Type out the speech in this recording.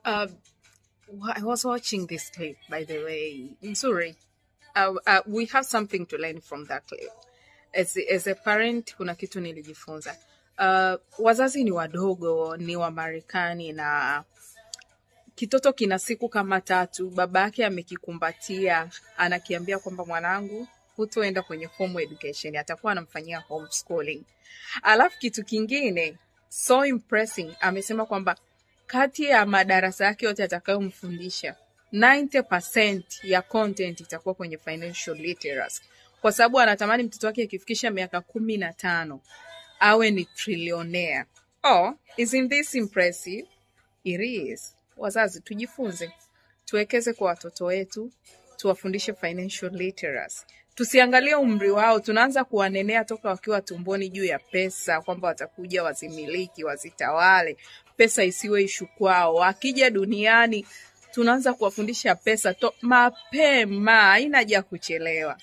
Uh, I was watching this clip, by the way. Sorry. We have something to learn from that clip. As a parent, kuna kitu nilijifunza. Wazazi ni wadogo, ni wa Marekani na kitoto kina siku kama 3, babake amekikumbatia, anakiambia kwamba mwanangu, hutoenda kwenye formal education, atakuwa anamfanyia homeschooling. Alafu kitu kingine, so impressing, amesema kwamba kati ya madarasa yake yote atakayomfundisha 90% ya content itakuwa kwenye financial literacy, kwa sababu anatamani mtoto wake akifikisha miaka 15 awe ni trillionaire. Oh, isn't this impressive? It is. Wazazi tujifunze, tuwekeze kwa watoto wetu, tuwafundishe financial literacy. Tusiangalie umri wao, tunaanza kuwanenea toka wakiwa tumboni juu ya pesa, kwamba watakuja wazimiliki, wazitawale, pesa isiwe issue kwao. Wakija duniani tunaanza kuwafundisha pesa mapema, haina haja kuchelewa.